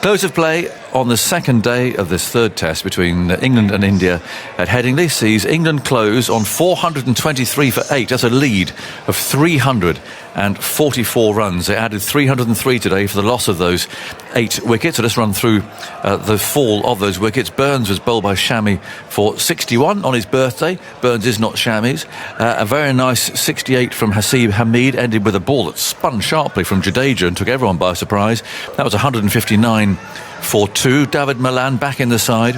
Close of play on the second day of this third test between England and India at Headingley sees England close on 423 for 8. That's a lead of 344 runs. They added 303 today for the loss of those 8 wickets. So let's run through the fall of those wickets. Burns was bowled by Shami for 61 on his birthday. Burns is not Shami's. A very nice 68 from Haseeb Hameed, ended with a ball that spun sharply from Jadeja and took everyone by surprise. That was 159 for 2. David Malan back in the side.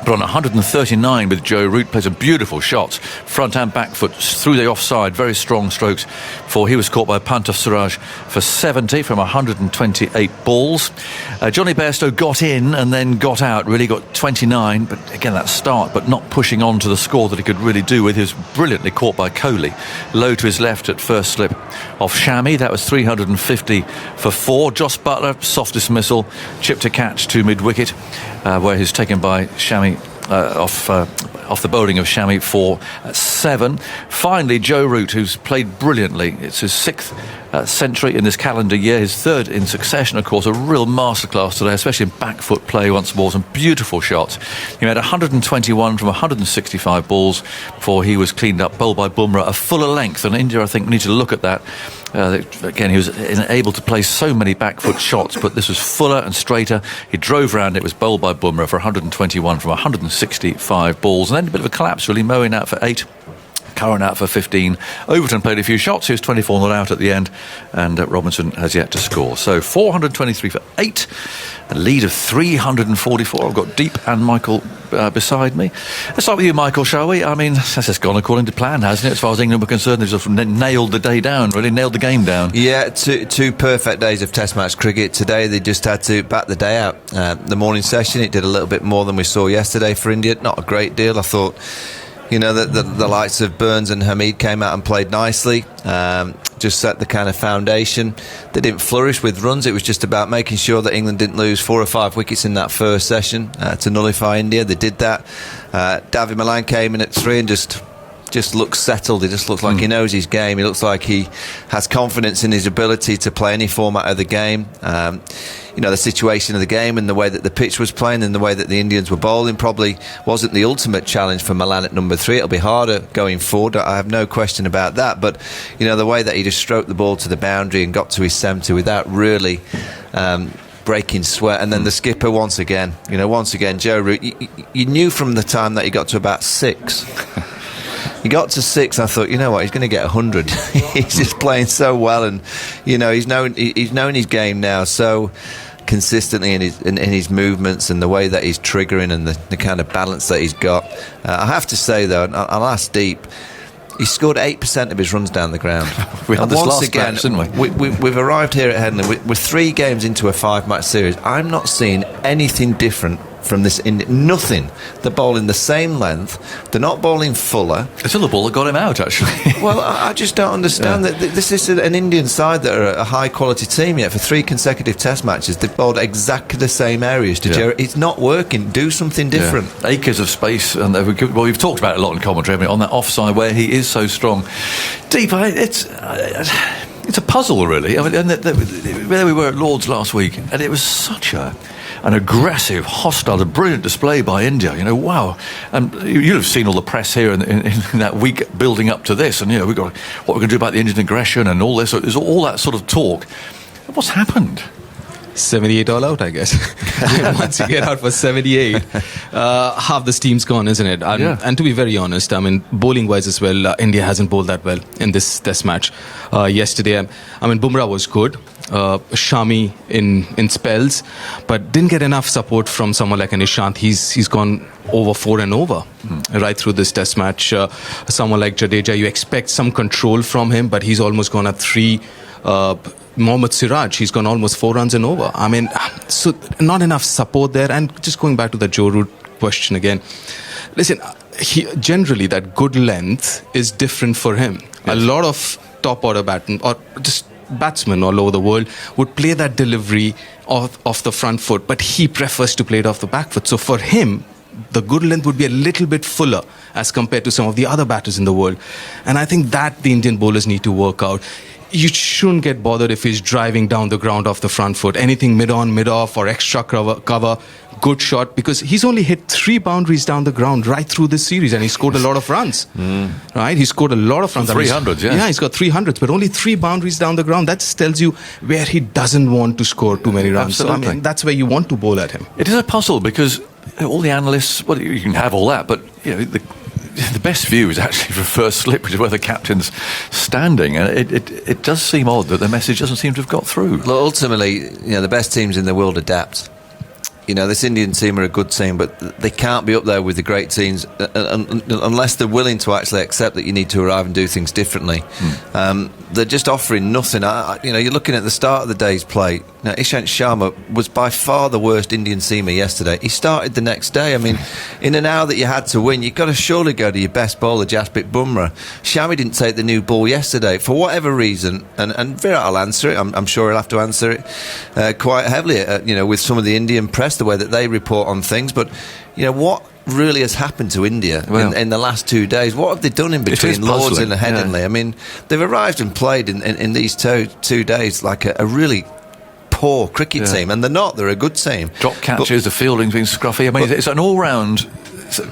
But on 139 with Joe Root, plays a beautiful shot, front and back foot through the offside, very strong strokes, for he was caught by Pantaf Siraj for 70 from 128 balls. Johnny Bairstow got in and then got out, really got 29, but again that start, but not pushing on to the score that he could really do with. He was brilliantly caught by Kohli, low to his left at first slip off Shami. That was 350 for 4. Jos Buttler, soft dismissal, chip to catch to mid-wicket, where he's taken by Shami off the bowling of Shami for 7. Finally, Joe Root, who's played brilliantly. It's his 6th century in this calendar year, his 3rd in succession, of course. A real masterclass today, especially in back foot play once more. Some beautiful shots. He made 121 from 165 balls before he was cleaned up, bowled by Bumrah, a fuller length. And India, I think, need to look at that. Again, he was able to play so many back foot shots, but this was fuller and straighter. He drove round it, was bowled by Bumrah for 121 from 165 balls. And then a bit of a collapse, really. Moeen out for 8. Curran out for 15. Overton played a few shots. He was 24 not out at the end, and Robinson has yet to score. So 423 for 8, a lead of 344. I've got Deep and Michael beside me. Let's start with you, Michael, shall we? I mean, that's just gone according to plan, hasn't it? As far as England were concerned, they've just nailed the day down, really nailed the game down. Yeah, two perfect days of Test match cricket. Today they just had to bat the day out. The morning session, it did a little bit more than we saw yesterday for India. Not a great deal, I thought. You know, the likes of Burns and Hameed came out and played nicely, just set the kind of foundation. They didn't flourish with runs. It was just about making sure that England didn't lose 4 or 5 wickets in that first session to nullify India. They did that. David Malan came in at 3 and just looks settled. He just looks like he knows his game. He looks like he has confidence in his ability to play any format of the game. You know, the situation of the game and the way that the pitch was playing and the way that the Indians were bowling probably wasn't the ultimate challenge for Malan at number 3. It'll be harder going forward. I have no question about that. But, you know, the way that he just stroked the ball to the boundary and got to his 70 without really breaking sweat. And then the skipper once again, Joe Root, you knew from the time that he got to about 6. He got to 6, I thought, you know what, he's going to get 100. He's just playing so well, and you know he's known his game now so consistently in his movements and the way that he's triggering and the kind of balance that he's got. I have to say though, and I'll ask Deep, he scored 8% of his runs down the ground. We had this once last again, match, didn't we? We've arrived here at Headingley. We're 3 games into a 5-match series. I'm not seeing anything different from this. Nothing. They're bowling the same length. They're not bowling fuller. It's still the ball that got him out, actually. Well, I just don't understand that this is an Indian side that are a high-quality team, yet for 3 consecutive Test matches they've bowled exactly the same areas to Jerry. It's not working. Do something different. Acres of space, and we've talked about it a lot in commentary, haven't we, on that offside where he is so strong. Deep, it's a puzzle, really. I mean, and there we were at Lord's last week, and it was such an aggressive, hostile, a brilliant display by India. You know, wow. And you'll have seen all the press here in that week building up to this, and you know, we've got what we're going to do about the Indian aggression and all this. There's all that sort of talk. What's happened? 78 all out, I guess. Once you get out for 78, half this team's gone, isn't it? And to be very honest, I mean, bowling-wise as well, India hasn't bowled that well in this Test match. Yesterday, I mean, Bumrah was good. Shami in spells, but didn't get enough support from someone like an Ishant. He's gone over 4 and over right through this Test match. Someone like Jadeja, you expect some control from him, but he's almost gone at 3. Mohammad Siraj, he's gone almost 4 runs and over. I mean, so not enough support there. And just going back to the Joe Root question again, listen, generally that good length is different for him. Yes. A lot of top order batsmen or just batsmen all over the world would play that delivery off the front foot, but he prefers to play it off the back foot. So for him, the good length would be a little bit fuller as compared to some of the other batters in the world. And I think that the Indian bowlers need to work out. you shouldn't get bothered if he's driving down the ground off the front foot. Anything mid-on, mid-off or extra cover, good shot, because he's only hit 3 boundaries down the ground right through this series, and he scored a lot of runs. Right? He scored a lot of runs. 300s, yeah. Yeah, he's got 300s, but only 3 boundaries down the ground. That just tells you where he doesn't want to score too many runs. Absolutely. So, I mean, that's where you want to bowl at him. It is a puzzle because all the analysts, well, you can have all that, but the best view is actually for first slip, which is where the captain's standing, and it does seem odd that the message doesn't seem to have got through. Look, ultimately, the best teams in the world adapt. This Indian team are a good team, but they can't be up there with the great teams unless they're willing to actually accept that you need to arrive and do things differently. They're just offering nothing. You're looking at the start of the day's play. Now, Ishant Sharma was by far the worst Indian seamer yesterday. He started the next day. I mean, in an hour that you had to win, you've got to surely go to your best bowler, Jasprit Bumrah. Shami didn't take the new ball yesterday for whatever reason, and Virat will answer it. I'm sure he'll have to answer it quite heavily. With some of the Indian press, the way that they report on things, but what really has happened to India in the last 2 days? What have they done in between Lords and Headingley? Yeah. I mean, they've arrived and played in these two days like a really poor cricket team, and they're not. They're a good team. Drop catches, the fielding's been scruffy. I mean, it's an all-round.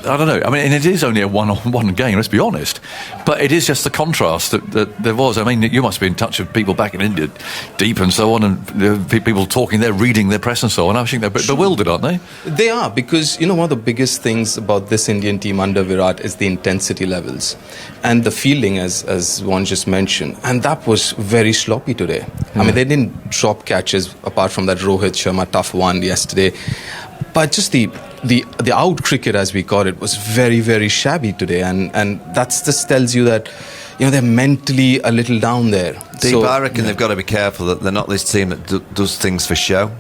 I don't know. I mean, and it is only a one game. Let's be honest, but it is just the contrast that there was. I mean, you must be in touch with people back in India, deep and so on, and people talking. They're reading their press and so on. I think they're bewildered, aren't they? They are, because one of the biggest things about this Indian team under Virat is the intensity levels and the fielding, as one just mentioned, and that was very sloppy today. I mean, they didn't drop catches apart from that Rohit Sharma tough one yesterday, but just the out cricket, as we call it, was very, very shabby today, and that just tells you that they're mentally a little down there. Deep, I reckon they've got to be careful that they're not this team that does things for show.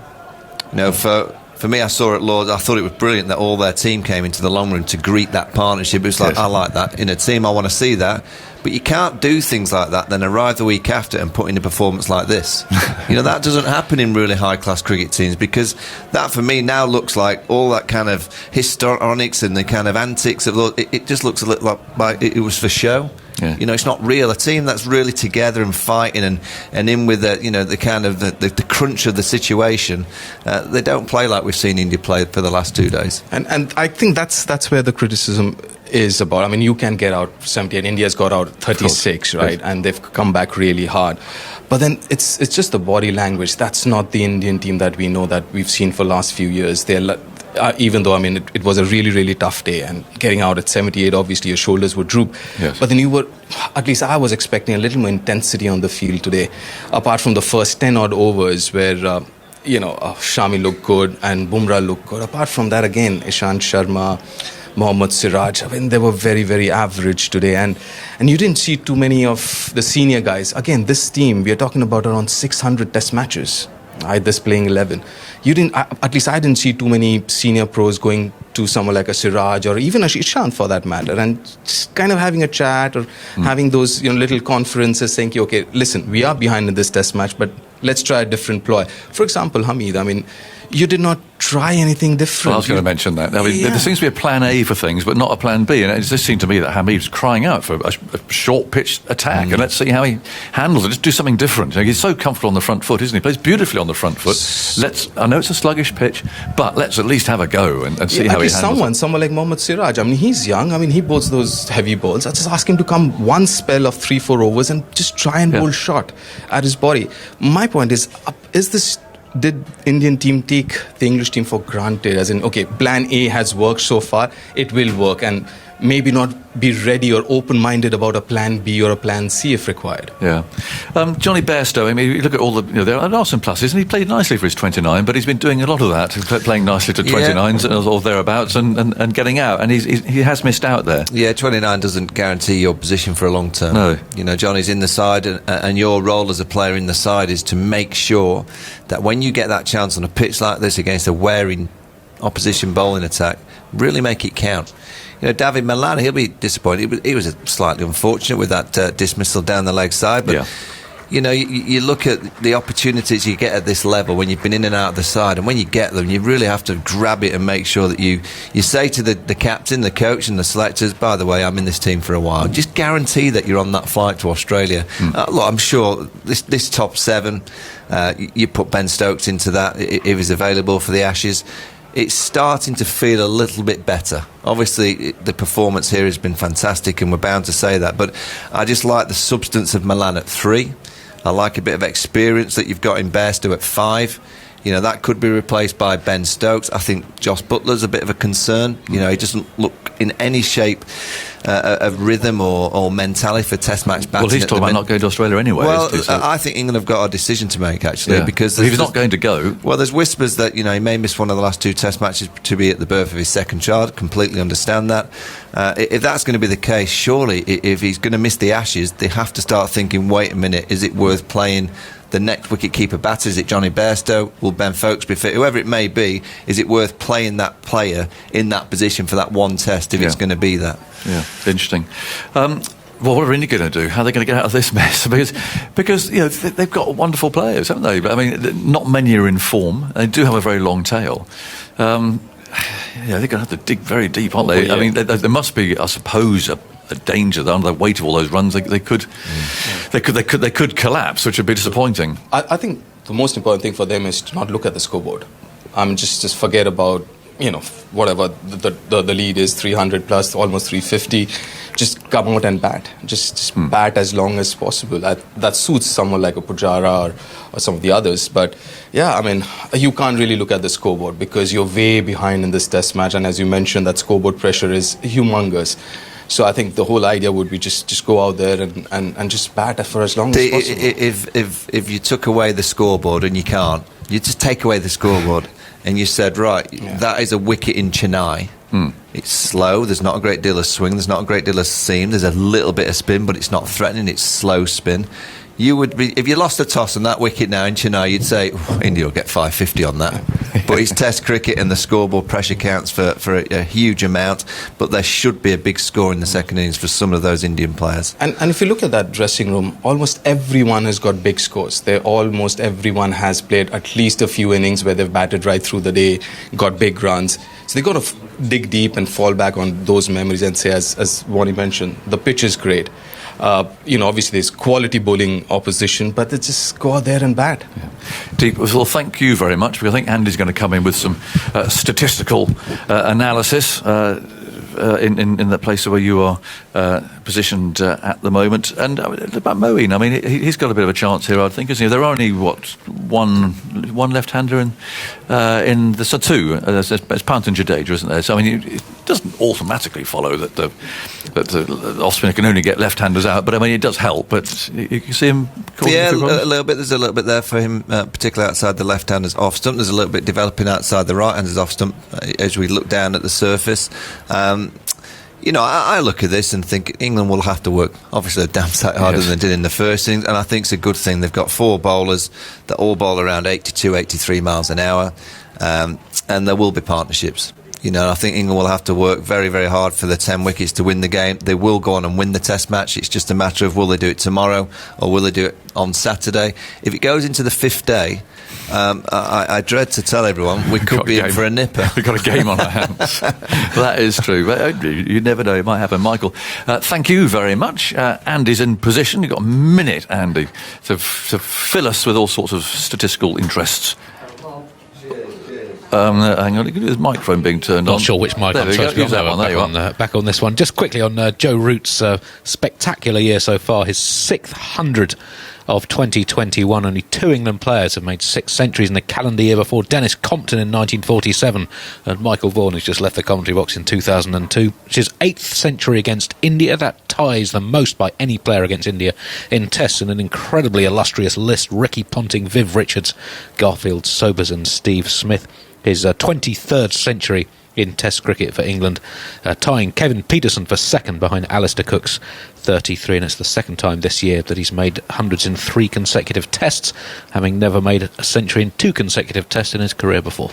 For me, I saw at Lords, I thought it was brilliant that all their team came into the long room to greet that partnership. It was like, I like that. In a team, I want to see that. But you can't do things like that, then arrive the week after and put in a performance like this. That doesn't happen in really high-class cricket teams, because that, for me, now looks like all that kind of histrionics and the kind of antics of it just looks a little like it was for show. Yeah. It's not real. A team that's really together and fighting and in with the kind of the crunch of the situation, they don't play like we've seen India play for the last 2 days. And I think that's where the criticism is about. I mean, you can get out 78. India's got out 36, right? Yes. And they've come back really hard. But then it's just the body language. That's not the Indian team that we know, that we've seen for the last few years. They're even though, I mean, it was a really, really tough day, and getting out at 78, obviously your shoulders would droop. Yes. But then at least I was expecting a little more intensity on the field today, apart from the first 10 odd overs where Shami looked good and Bumrah looked good. Apart from that, again, Ishant Sharma, Mohammad Siraj, I mean, they were very, very average today, and you didn't see too many of the senior guys. Again, this team, we are talking about around 600 test matches. This playing 11. At least I didn't see too many senior pros going to someone like a Siraj or even a Ishant for that matter, and just kind of having a chat or having those little conferences saying, okay, listen, we are behind in this test match, but let's try a different ploy. For example, Hamid, I mean, you did not try anything different. Well, I was going to mention that. I mean, there seems to be a plan A for things, but not a plan B. And it just seemed to me that Hamid's crying out for a short pitch attack, and let's see how he handles it. Just do something different. He's so comfortable on the front foot, isn't he? He plays beautifully on the front foot. I know it's a sluggish pitch, but let's at least have a go and see how he handles it. Someone like Mohammad Siraj, I mean, he's young. I mean, he bowls those heavy balls. I just ask him to come one spell of 3-4 overs and just try and bowl shot at his body. My point is did Indian team take the English team for granted? As in, okay, plan A has worked so far, it will work, and maybe not be ready or open-minded about a plan B or a plan C if required. Yeah. Johnny Bairstow, I mean, you look at all the, there are some pluses, and he played nicely for his 29, but he's been doing a lot of that, playing nicely to 29s or thereabouts and getting out, and he has missed out there. Yeah, 29 doesn't guarantee your position for a long term. No. Johnny's in the side, and your role as a player in the side is to make sure that when you get that chance on a pitch like this against a wearing opposition bowling attack, really make it count. David Malan, he'll be disappointed. He was slightly unfortunate with that dismissal down the leg side, but you know, you look at the opportunities you get at this level when you've been in and out of the side, and when you get them, you really have to grab it and make sure that you say to the captain, the coach and the selectors, by the way, I'm in this team for a while. Just guarantee that you're on that flight to Australia. Look, I'm sure this top 7, you put Ben Stokes into that if he's available for the Ashes. It's starting to feel a little bit better. Obviously, the performance here has been fantastic, and we're bound to say that. But I just like the substance of Malan at 3. I like a bit of experience that you've got in Bairstow at 5. You know, that could be replaced by Ben Stokes. I think Josh Butler's a bit of a concern. You know, he doesn't look in any shape of rhythm or mentality for Test match batting. Well, he's talking about not going to Australia anyway. Well, I think England have got a decision to make, actually, because if he's not going to go. Well, there's whispers that, you know, he may miss one of the last 2 Test matches to be at the birth of his second child. Completely understand that. If that's going to be the case, surely if he's going to miss the Ashes, they have to start thinking, wait a minute, is it worth playing the next wicketkeeper batter? Is it Johnny Bairstow? Will Ben Foakes be fit? Whoever it may be, is it worth playing that player in that position for that one test if it's going to be that? Yeah, interesting. Well, what are India going to do? How are they going to get out of this mess? Because you know, they've got wonderful players, haven't they? But I mean, not many are in form. They do have a very long tail. Yeah, they're going to have to dig very deep, aren't they? Yeah. I mean, there must be, I suppose, a danger that under the weight of all those runs, they could collapse, which would be disappointing. I think the most important thing for them is to not look at the scoreboard. Just forget about, you know, whatever the lead is, 300 plus, almost 350. Just come out and bat. Just bat as long as possible. That suits someone like a Pujara or some of the others. But yeah, I mean, you can't really look at the scoreboard because you're way behind in this Test match. And as you mentioned, that scoreboard pressure is humongous. So I think the whole idea would be just go out there and just bat for as long as possible. If you took away the scoreboard, and you can't, you just take away the scoreboard and you said, right, that is a wicket in Chennai. It's slow, there's not a great deal of swing, there's not a great deal of seam, there's a little bit of spin, but it's not threatening, it's slow spin. You would be, if you lost a toss on that wicket now in Chennai, you'd say, India will get 550 on that. But it's Test cricket and the scoreboard pressure counts for a huge amount, but there should be a big score in the second innings for some of those Indian players. And if you look at that dressing room, almost everyone has got big scores. Almost everyone has played at least a few innings where they've batted right through the day, got big runs. So they've got to dig deep and fall back on those memories and say, as Wani mentioned, the pitch is great. You know, obviously there's quality bowling opposition, but they just go out there and bat. Deep. Well, thank you very much, because I think Andy's going to come in with some statistical analysis in the place where you are positioned at the moment. And about Moeen, I mean, he's got a bit of a chance here, I think, isn't he? There are only, one left-hander in the two. There's Pant and Jadeja, isn't there? So, I mean, it doesn't automatically follow that the off-spinner can only get left-handers out, but I mean, it does help. But you can see him causing a problems. little bit. There's a little bit there for him, particularly outside the left-handers off stump. There's a little bit developing outside the right-handers off stump as we look down at the surface. You know, I look at this and think England will have to work, obviously, a damn sight harder than they did in the first innings, and I think it's a good thing. They've got 4 bowlers that all bowl around 82, 83 miles an hour, and there will be partnerships. You know, I think England will have to work very, very hard for the 10 wickets to win the game. They will go on and win the Test match. It's just a matter of will they do it tomorrow or will they do it on Saturday. If it goes into the 5th day, I dread to tell everyone we could be in for a nipper. We've got a game on our hands. That is true. But you never know, it might happen. Michael, thank you very much. Andy's in position. You've got a minute, Andy, to fill us with all sorts of statistical interests. Hang on, his microphone being turned on. Not sure which mic I'm supposed to be on. Back on this one. Just quickly on Joe Root's spectacular year so far. His 6th 100 of 2021. Only 2 England players have made 6 centuries in the calendar year before Dennis Compton in 1947. And Michael Vaughan has just left the commentary box in 2002. Which is 8th century against India. That ties the most by any player against India in Tests in an incredibly illustrious list. Ricky Ponting, Viv Richards, Garfield Sobers and Steve Smith. His 23rd century in Test cricket for England, tying Kevin Peterson for 2nd behind Alistair Cook's 33, and it's the 2nd time this year that he's made hundreds in 3 consecutive Tests, having never made a century in 2 consecutive Tests in his career before.